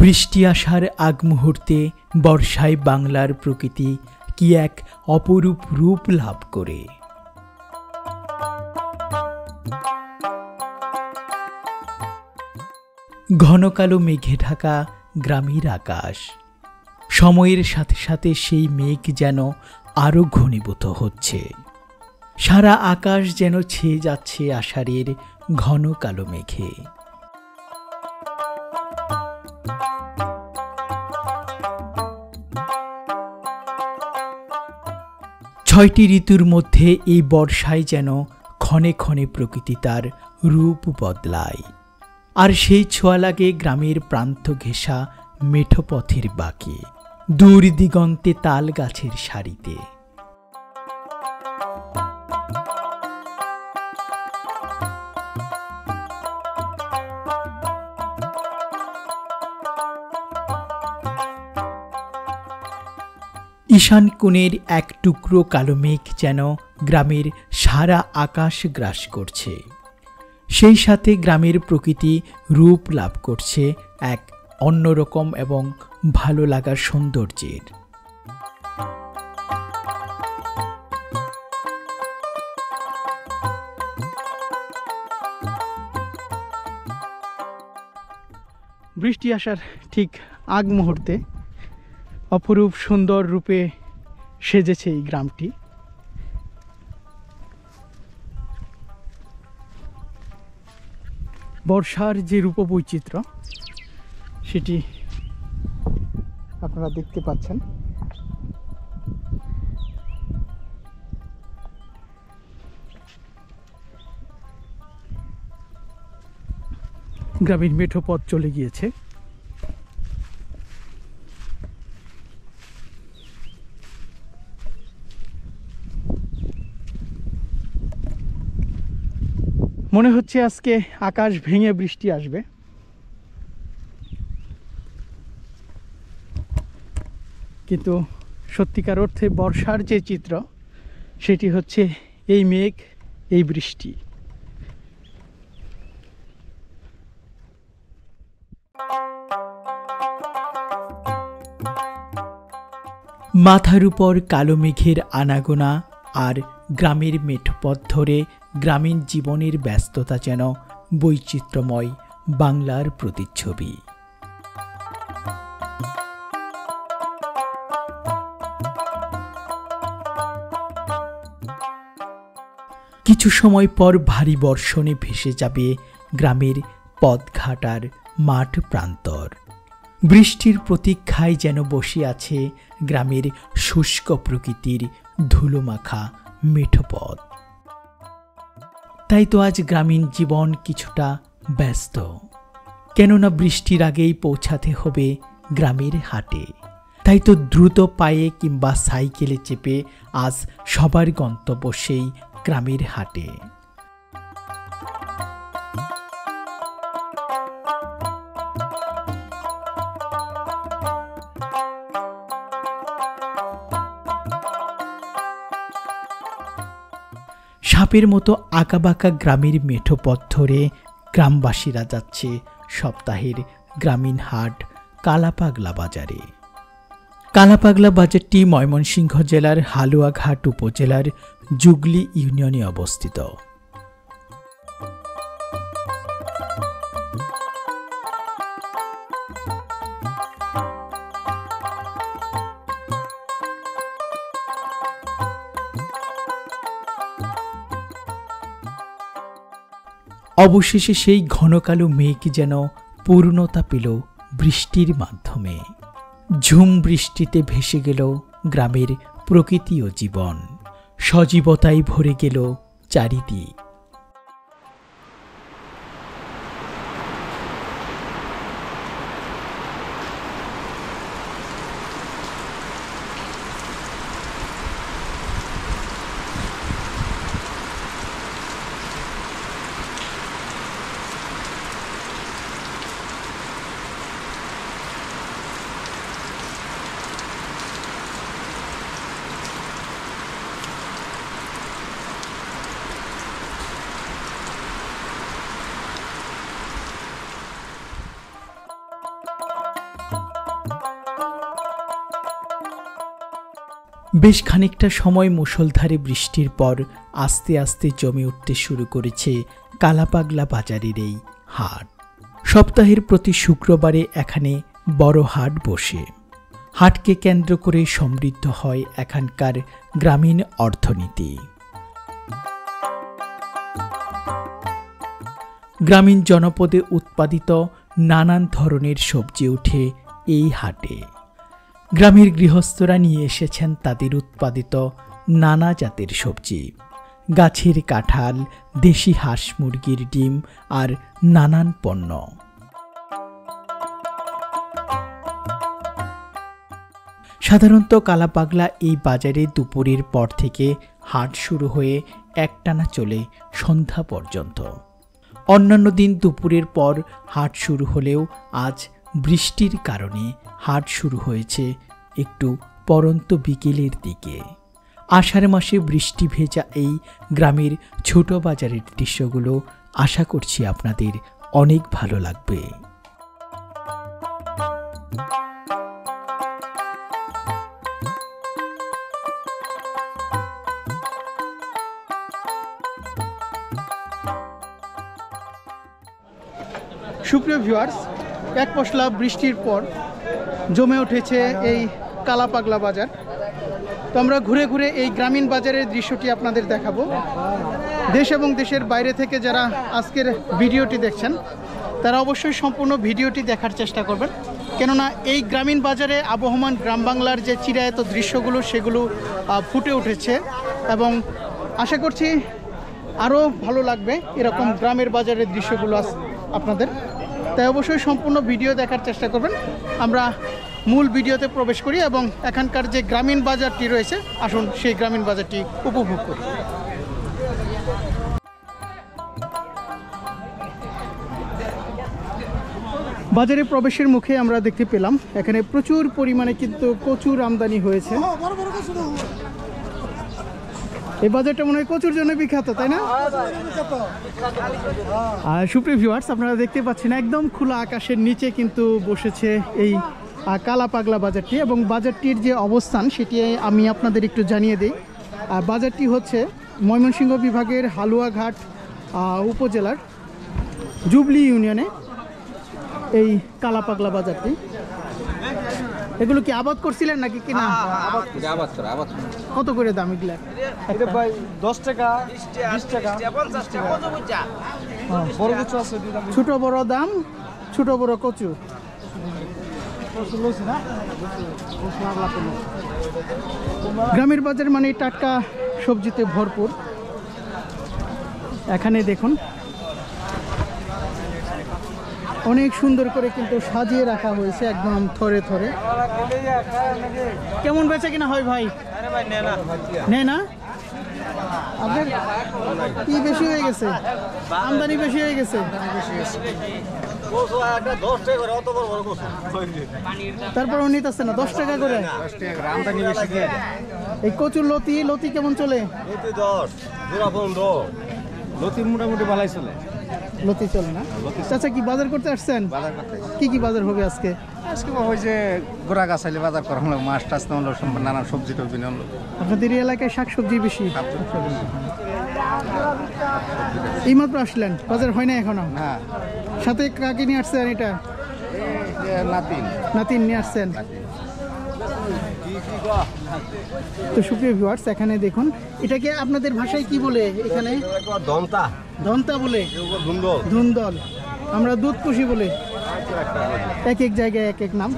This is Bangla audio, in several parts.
বৃষ্টি আসার আগ মুহূর্তে বর্ষায় বাংলার প্রকৃতি কি এক অপরূপ রূপ লাভ করে। ঘন কালো মেঘে ঢাকা গ্রামের আকাশ, সময়ের সাথে সাথে সেই মেঘ যেন আরো ঘনীভূত হচ্ছে। সারা আকাশ যেন ছেয়ে যাচ্ছে আষাঢ়ের ঘন কালো মেঘে। ছয়টি ঋতুর মধ্যে এই বর্ষায় যেন ক্ষণে ক্ষণে প্রকৃতি তার রূপ বদলায়, আর সেই ছোঁয়া লাগে গ্রামের প্রান্ত ঘেঁষা মেঠো পথের বাঁকে, দূর দিগন্তে তাল গাছের সারিতে। ঈশান কোণের এক টুকরো কালো মেঘ যেন গ্রামের সারা আকাশ গ্রাস করছে। সেই সাথে গ্রামের প্রকৃতি রূপ লাভ করছে এক অন্যরকম এবং ভালো লাগার সৌন্দর্যের। বৃষ্টি আসার ঠিক আগ মুহূর্তে অপরূপ সুন্দর রূপে সেজেছে এই গ্রামটি। বর্ষার যে রূপবৈচিত্র্য সেটি আপনারা দেখতে পাচ্ছেন। গ্রামীণ মেঠো পথ চলে গিয়েছে। মনে হচ্ছে আজকে আকাশ ভেঙে বৃষ্টি আসবে। কিন্তু সত্যিকার অর্থে বর্ষার যে চিত্র সেটি হচ্ছে এই মেঘ, এই বৃষ্টি। মাথার উপর কালো মেঘের আনাগোনা আর গ্রামের মেঠোপথ ধরে গ্রামীণ জীবনের ব্যস্ততা যেন বৈচিত্র্যময় বাংলার প্রতিচ্ছবি। কিছু সময় পর ভারী বর্ষণে ভেসে যাবে গ্রামের পথঘাট আর মাঠ প্রান্তর। বৃষ্টির প্রতীক্ষায় যেন বসে আছে গ্রামের শুষ্ক প্রকৃতির ধুলোমাখা মেঠোপথ। তাই তো আজ গ্রামীণ জীবন কিছুটা ব্যস্ত, কেননা বৃষ্টির আগেই পৌঁছাতে হবে গ্রামের হাটে। তাই তো দ্রুত পায়ে কিংবা সাইকেলে চেপে আজ সবার গন্তব্য সেই গ্রামের হাটে। সাপের মতো আঁকাবাঁকা গ্রামের মেঠো পথ ধরে গ্রামবাসীরা যাচ্ছে সপ্তাহের গ্রামীণ হাট কালাপাগলা বাজারে। কালাপাগলা বাজারটি ময়মনসিংহ জেলার হালুয়াঘাট উপজেলার জুগলি ইউনিয়নে অবস্থিত। অবশেষে সেই ঘন কালো মেঘ যেন পূর্ণতা পেল বৃষ্টির মাধ্যমে। ঝুম বৃষ্টিতে ভেসে গেল গ্রামের প্রকৃতি ও জীবন, সজীবতায় ভরে গেল চারিদিক। বেশ খানিকটা সময় মুষলধারে বৃষ্টির পর আস্তে আস্তে জমে উঠতে শুরু করেছে কালাপাগলা বাজারের এই হাট। সপ্তাহের প্রতি শুক্রবারে এখানে বড় হাট বসে। হাটকে কেন্দ্র করে সমৃদ্ধ হয় এখানকার গ্রামীণ অর্থনীতি। গ্রামীণ জনপদে উৎপাদিত নানান ধরনের সবজি ওঠে এই হাটে। গ্রামের গৃহস্থরা নিয়ে এসেছেন তাদের উৎপাদিত নানা জাতের সবজি, গাছের কাঁঠাল, দেশি হাঁস মুরগির ডিম আর নানান পণ্য। সাধারণত কালাপাগলা এই বাজারে দুপুরের পর থেকে হাট শুরু হয়ে একটানা চলে সন্ধ্যা পর্যন্ত। অন্যান্য দিন দুপুরের পর হাট শুরু হলেও আজ বৃষ্টির কারণে হাট শুরু হয়েছে একটু পরন্ত বিকেলের দিকে। আষাঢ় মাসে বৃষ্টি ভেজা এই গ্রামের ছোট বাজারের দৃশ্যগুলো আশা করছি আপনাদের অনেক ভালো লাগবে। সুপ্রিয় ভিউয়ার্স, এক পশলা বৃষ্টির পর জমে উঠেছে এই কালাপাগলা বাজার। তো আমরা ঘুরে ঘুরে এই গ্রামীণ বাজারের দৃশ্যটি আপনাদের দেখাবো। দেশ এবং দেশের বাইরে থেকে যারা আজকের ভিডিওটি দেখছেন তারা অবশ্যই সম্পূর্ণ ভিডিওটি দেখার চেষ্টা করবেন, কেননা এই গ্রামীণ বাজারে আবহমান গ্রাম বাংলার যে চিরায়ত দৃশ্যগুলো সেগুলো ফুটে উঠেছে এবং আশা করছি আরও ভালো লাগবে এরকম গ্রামের বাজারের দৃশ্যগুলো আপনাদের। তাই অবশ্যই সম্পূর্ণ ভিডিও দেখার চেষ্টা করবেন। আমরা মূল ভিডিওতে প্রবেশ করি এবং এখানকার যে গ্রামীণ বাজারটি রয়েছে, আসুন সেই গ্রামীণ বাজারটি উপভোগ করি। বাজারে প্রবেশের মুখে আমরা দেখতে পেলাম এখানে প্রচুর পরিমাণে কিন্তু কচুর আমদানি হয়েছে। এই বাজারটা মনে হয় কচুর জন্য বিখ্যাত, তাই না? আর সুপ্রিয় ভিউয়ার্স, আপনারা দেখতে পাচ্ছেন একদম খোলা আকাশের নিচে কিন্তু বসেছে এই কালাপাগলা বাজারটি এবং বাজারটির যে অবস্থান সেটি আমি আপনাদের একটু জানিয়ে দিই। বাজারটি হচ্ছে ময়মনসিংহ বিভাগের হালুয়াঘাট উপজেলার জুবলি ইউনিয়নে এই কালাপাগলা বাজারটি। এগুলো কি আবাদ করছিলেন নাকি কিনা? কত করে দাম এগুলা? 10 টাকা, 20 টাকা, 50 টাকা। বড় কচু আছে, ছোট বড় দাম, ছোট বড় কচু। গ্রামের বাজার মানে টাটকা সবজিতে ভরপুর। এখানে দেখুন অনেক সুন্দর করে কিন্তু সাজিয়ে রাখা হয়েছে একদম থরে থরে। কেমন বেচা কিনা হয় ভাই? নেয় না? আপনার কি বেশি হয়ে গেছে? আমদানি বেশি হয়ে গেছে? তারপর নিতে আসছে না 10 টাকা করে? এই কচুর লতি, লতি কেমন চলে? লতি মোটামুটি ভালোই চলে। লতি চলে না? চাচা কি বাজার করতে আসছেন? কি কি বাজার হবে আজকে? আজকে ওই যে গোড়া গাছ আইলে বাজার করা হলো, মাছ টাছ হলো, নানান সবজি টবজি হলো। আপনাদের এই এলাকায় শাকসবজি বেশি? এইমাত্র আসলেন, বাজার হয় না এখনো? হ্যাঁ। সাথে কাকে নিয়ে আসছেন? এটা নাতিন। নাতিন নিয়ে আসছেন। তো সুপ্রিয় ভিউয়ার্স, এখানে দেখুন এটাকে আপনাদের ভাষায় কি বলে? এখানে দন্তা, দন্তা বলে, ধুন্দল, আমরা দুধকুশি বলে। এক এক জায়গায় এক এক নাম।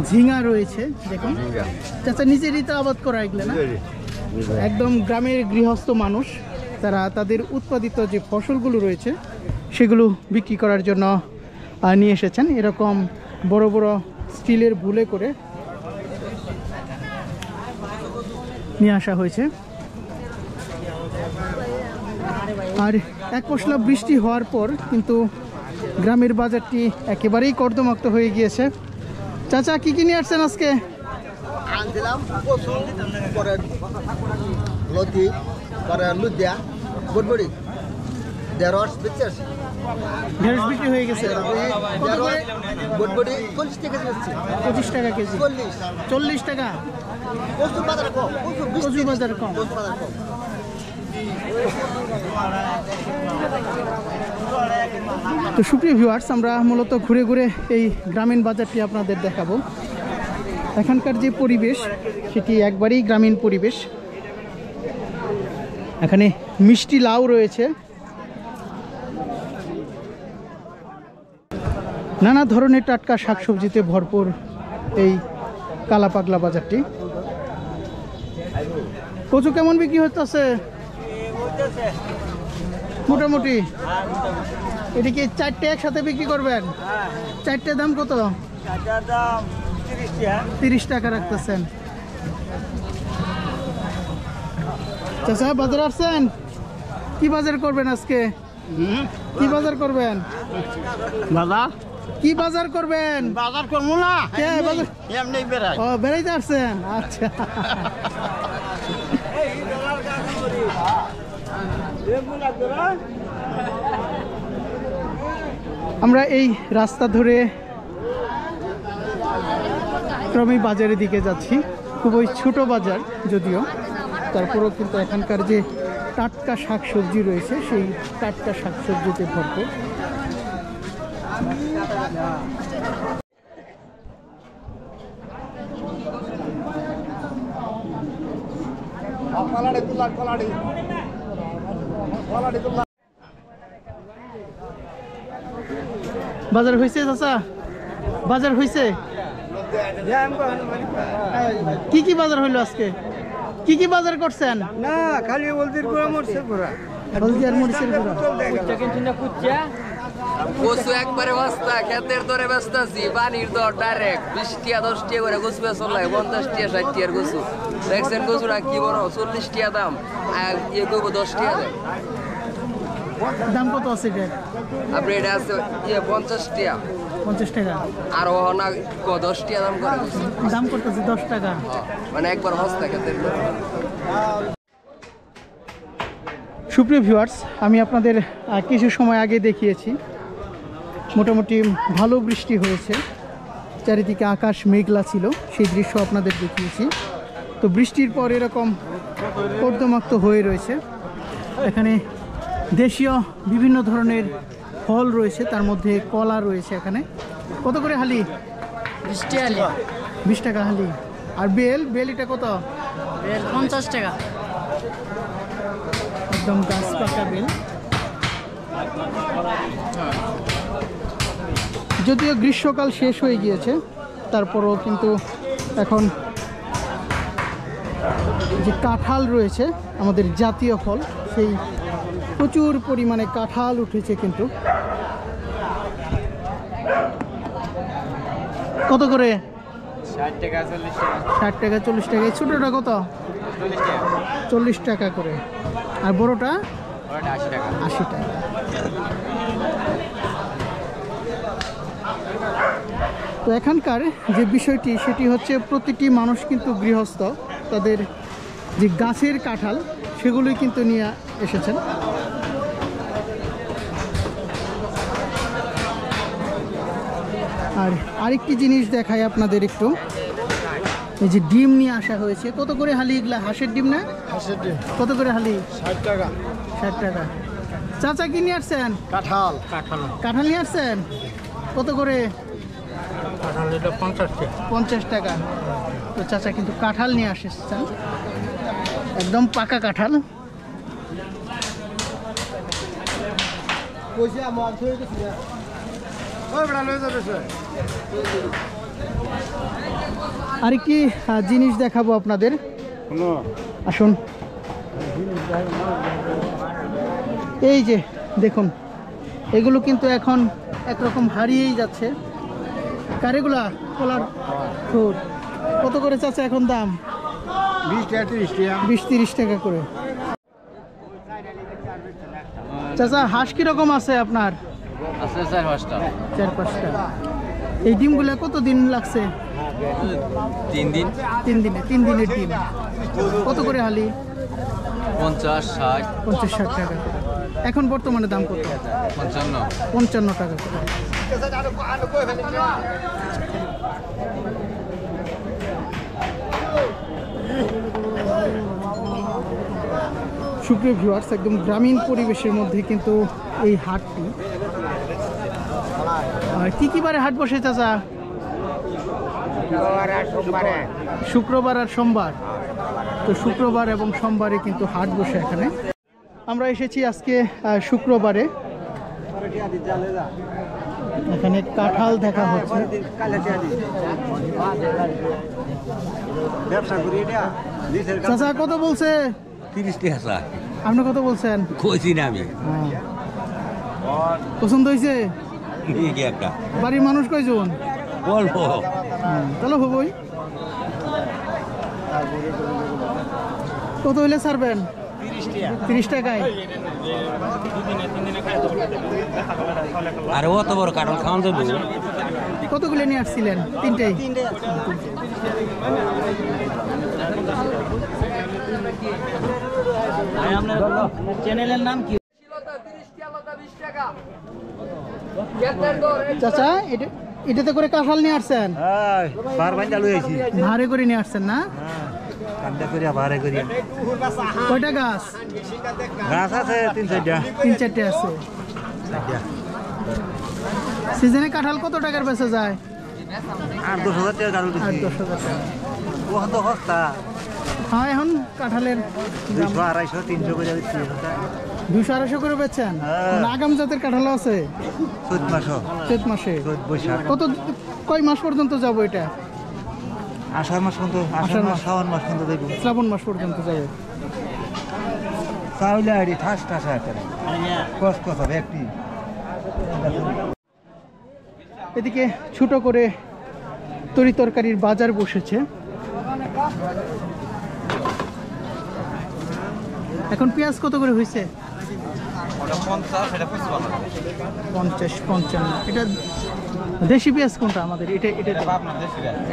ঝিঙা রয়েছে দেখুন। চাচা নিজেরই তো আবাদ করা এগুলো না? একদম গ্রামের গৃহস্থ মানুষ, তারা তাদের উৎপাদিত যে ফসলগুলো রয়েছে সেগুলো বিক্রি করার জন্য নিয়ে এসেছেন। এরকম বড় বড় স্টিলের ভুলে করে নিয়ে আসা হয়েছে। আর এক পশলা বৃষ্টি হওয়ার পর কিন্তু গ্রামের বাজারটি একেবারেই কর্দমাক্ত হয়ে গিয়েছে। চাচা কি কি নিয়ে আসছেন আজকে? আনছিলাম কচু, পরে লতি, পরে লুদিয়া, বুটবুড়ি, ঢেঁড়স বেঁচে আসি। ঢেঁড়স বিক্রি হয়ে গেছে কত করে? বটবটি 40 টাকা যাচ্ছে 25 টাকা কেজি, 40 টাকা। কচু বাজার কম, কচু বাজার কম। কচু বাজার কম। তো সুপ্রিয় ভিউয়ার্স, আমরা মূলত ঘুরে ঘুরে এই গ্রামীণ বাজারটি আপনাদের দেখাবো। এখানকার যে পরিবেশ সেটি একবারেই গ্রামীণ পরিবেশ। এখানে মিষ্টি লাউ রয়েছে, নানা ধরনের টাটকা শাকসবজিতে ভরপুর এই কালাপাগলা বাজারটি। কচু কেমন বিক্রি হচ্ছে? মোটামুটি। এদিকে 4টে একসাথে বিক্রি করবেন? 4টে দাম কত? 30 টাকা রাখতেছেন। চাচা বাজার আসছেন? কি বাজার করবেন আজকে? কি বাজার করবেন? দাদা কি বাজার করবেন? বাজার করবো না, এমনি বেড়াই। ও, বেড়াইতে আসছেন? আচ্ছা। আমরা এই রাস্তা ধরে ক্রমেই বাজারের দিকে যাচ্ছি। খুবই ছোট বাজার যদিও, তারপরেও কিন্তু এখানকার যে টাটকা শাকসবজি রয়েছে সেই টাটকা শাকসবজিতে ভরপুর। বাজার হয়েছে চাচা? বাজার হয়েছে? কি কি বাজার হইলো আজকে? কি কি বাজার করছেন? না, খালি হলদির গুঁড়া মরছে পুরা। হলদি আর মরিচের গুঁড়া। কচু একবারে বস্তা, ক্ষেতের দরে ব্যস্ত আছি, পানির দর ডাইরেক্ট 20 টাকা 10 টাকা করে কচু বেচন লাগে, 50 টাকা 60 টাকার কচু। দেখছেন কচুটা কি বড়, 40 টাকা দাম, আর ইয়ে করবো 10 টাকা দেয়। দাম কত আছে এটা? আপনি এটা আছে 50 টাকা, 50 টাকা। আর ও না 10 টাকা দাম করে কচু। দাম করতেছে 10 টাকা। মানে একবার বস্তা ক্ষেতের দরে। সুপ্রিয় ভিউয়ার্স, আমি আপনাদের কিছু সময় আগে দেখিয়েছি মোটামুটি ভালো বৃষ্টি হয়েছে, চারিদিকে আকাশ মেঘলা ছিল, সেই দৃশ্য আপনাদের দেখিয়েছি। তো বৃষ্টির পর এরকম কর্দমাক্ত হয়ে রয়েছে। এখানে দেশীয় বিভিন্ন ধরনের ফল রয়েছে, তার মধ্যে কলা রয়েছে। এখানে কত করে হালি? 20 টাকা হালি। আর বেল, এটা কত? 50 টাকা। একদম গাছ পাকা বেল। যদিও গ্রীষ্মকাল শেষ হয়ে গিয়েছে, তারপরও কিন্তু এখন যে কাঁঠাল রয়েছে আমাদের জাতীয় ফল, সেই প্রচুর পরিমাণে কাঁঠাল উঠেছে। কিন্তু কত করে? 60 টাকা 40 টাকা। 60 টাকা 40 টাকা। এই ছোটোটা কত? 40 টাকা করে। আর বড়টা? 80 টাকা। 80 টাকা। তো এখানকার যে বিষয়টি সেটি হচ্ছে প্রতিটি মানুষ কিন্তু গৃহস্থ, তাদের যে গাছের কাঁঠাল সেগুলোই কিন্তু নিয়ে এসেছেন। আর আরেকটি জিনিস দেখাই আপনাদের একটু, এই যে ডিম নিয়ে আসা হয়েছে। কত করে হালি এগুলা? হাঁসের ডিম না? হাঁসের ডিম কত করে হালি? 60 টাকা। 60 টাকা। চাচা কি নিয়ে আসছেন? কাঁঠাল। কাঁঠাল নিয়ে আসছেন? কত করে? কাঁঠাল এটা 50 টাকা। 50 টাকা। তো চাচা কিন্তু কাঁঠাল নিয়ে আসছেন, একদম পাকা কাঁঠাল। আরেকটি জিনিস দেখাবো আপনাদের, আসুন। এই যে দেখুন, এগুলো কিন্তু এখন একরকম হারিয়েই যাচ্ছে। কারেগুলা কলার থোর কত করে চাচা এখন দাম? 20 টাকা 30 টাকা। 20-30 টাকা করে। চাচা হাঁস কিরকম আছে আপনার? আছে 4-5টা। 4-5টা। এই ডিমগুলা কত দিন লাগছে? 3 দিন। 3 দিনে। 3 দিনের ডিম কত করে হালি? 50-60। 50-60 টাকা করে। এখন বর্তমানে দাম কত? 55 টাকা করে। সুপ্রিয় ভিউয়ার্স, একদম গ্রামীণ পরিবেশের মধ্যে কিন্তু এই হাটটি। কি কি বারে হাট বসে চাচা? শুক্রবার আর সোমবার। তো শুক্রবার এবং সোমবারে কিন্তু হাট বসে এখানে। আমরা এসেছি আজকে শুক্রবারে। এখানে কাঁঠাল দেখা হচ্ছে। চাচা কত বলছে? 30 টাকা। আপনি কত বলছেন? কইছি না আমি। পছন্দ হয়েছে? ঠিক একটা। বাড়ির মানুষ কয়জন? বলবো। তাহলে হবই। কত হইলে ছাড়বেন? 30 টাকায়। আর অত বড় কাঁঠাল খাওয়ান যাবে? কতগুলো নিয়ে আসছিলেন? 3টাই। চ্যানেলের নাম কি? চাচা এটাতে করে কাঁঠাল নিয়ে আসছেন? ভারে করে নিয়ে আসছেন না? কয়টা গাছ? গাছ আছে 3-4টা। 3-4টে আছে। সিজনে কাঁঠাল কত টাকার বেচা যায়? 8-10 হাজার টাকা। 8-10 হাজার টাকা। কত সস্তা? হ্যাঁ, এখন কাঁঠালের 200-250-300 করে দিচ্ছি। 200-250 করে বেচছেন? আগাম জাতের কাঁঠালও আছে? চৈত মাসে। কয় মাস পর্যন্ত যাবো এটা? আষাঢ় মাস পর্যন্ত। আষাঢ় মাস, শ্রাবণ মাস পর্যন্ত দেখবো। শ্রাবণ মাস পর্যন্ত যাবে। চাউলে আইডি ঠাস ঠাস আছে। কথা ব্যক্তি। এদিকে ছোট করে তরি তরকারির বাজার বসেছে। এখন পেঁয়াজ কত করে হয়েছে? 50-55। এটা দেশি পেঁয়াজ কোনটা আমাদের?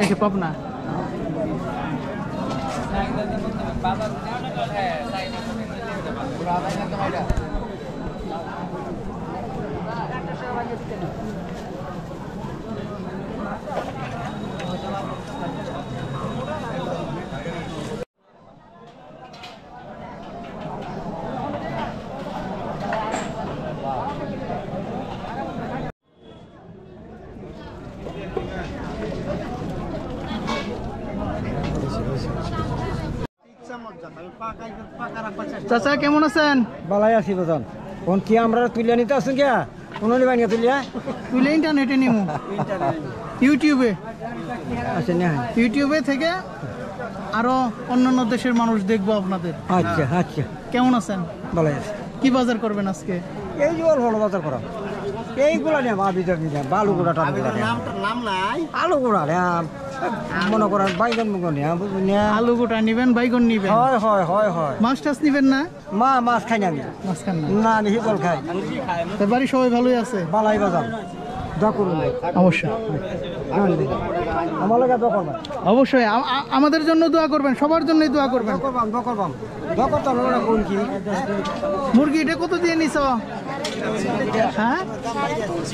এটা পাবনা। চাচা কেমন আছেন? বালাই আছি বাজান। কোন কি আমরা তুলে নিতে আসুন কে? কোন নিবানি তুলিয়া? তুলে ইন্টারনেটে নিমু। ইউটিউবে। আচ্ছা না। ইউটিউবে থেকে আরো অন্যান্য দেশের মানুষ দেখবো আপনাদের। আচ্ছা আচ্ছা। কেমন আছেন? বালাই আছি। কি বাজার করবেন আজকে? এই যে ভালো বাজার করা। এইগুলা নিয়ে ভিতর নিয়ে বালুগুড়া নাম নাই। আলুগুড়া মনে করেন বাইগন মুগন আলু গোটা নিবেন, বাইগন নিবেন? হয় হয় হয় হয়। মাছ টাছ নিবেন না? মাছ খাই না আমি। মাছ খান না? না আমি হিবল খাই। বাড়ি সবাই ভালোই আছে? বালাই বাজার দোয়া করুন। অবশ্যই আমার লোক দোয়া করবেন। অবশ্যই আমাদের জন্য দোয়া করবেন, সবার জন্যই দোয়া করবেন। দোয়া করতে কোন কি মুরগি এটা কত দিয়ে নিছ? হ্যাঁ,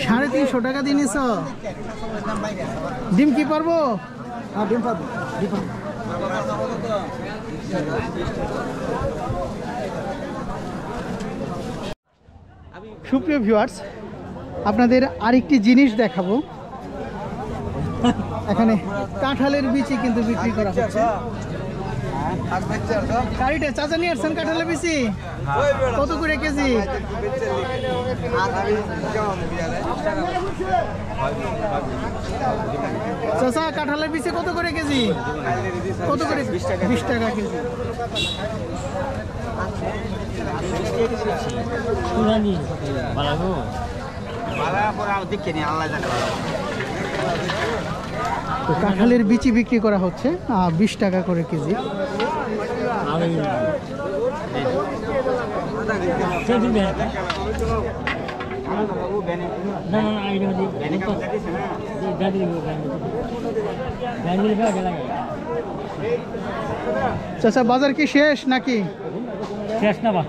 350 টাকা দিয়ে নিছ। ডিম কি পারবো? হ্যাঁ ডিম পাবো। সুপ্রিয় ভিউয়ার্স, আপনাদের আরেকটি জিনিস দেখাবো। এখানে কাঁঠালের বিচি কিন্তু বিক্রি করা হচ্ছে। গাড়িটা চাচা নিয়ে আসছেন কাঁঠালের বিচি? কত করে কেজি? চাচা কাঁঠালের বিচি কত করে কেজি? কত করে? 20 টাকা কেজি। তো কাঁঠালের বিচি বিক্রি করা হচ্ছে 20 টাকা করে কেজি। চাচা বাজার কি শেষ নাকি? শেষ না বা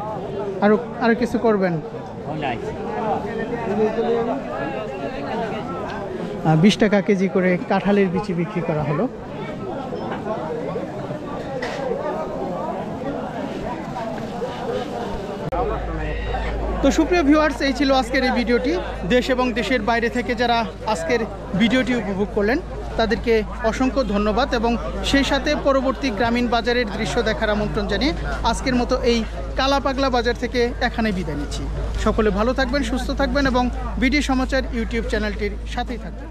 আরো কিছু করবেন? 20 টাকা কেজি করে কাঁঠালের বিচি বিক্রি করা হলো। তো সুপ্রিয় ভিউয়ার্স, এই ছিল আজকের এই ভিডিওটি। দেশ এবং দেশের বাইরে থেকে যারা আজকের ভিডিওটি উপভোগ করলেন তাদেরকে অসংখ্য ধন্যবাদ, এবং সেই সাথে পরবর্তী গ্রামীণ বাজারের দৃশ্য দেখার আমন্ত্রণ জানিয়ে আজকের মতো এই কালাপাগলা বাজার থেকে এখানে বিদায় নিচ্ছি। সকলে ভালো থাকবেন, সুস্থ থাকবেন এবং বিডি সমাচার ইউটিউব চ্যানেলটির সাথেই থাকবেন।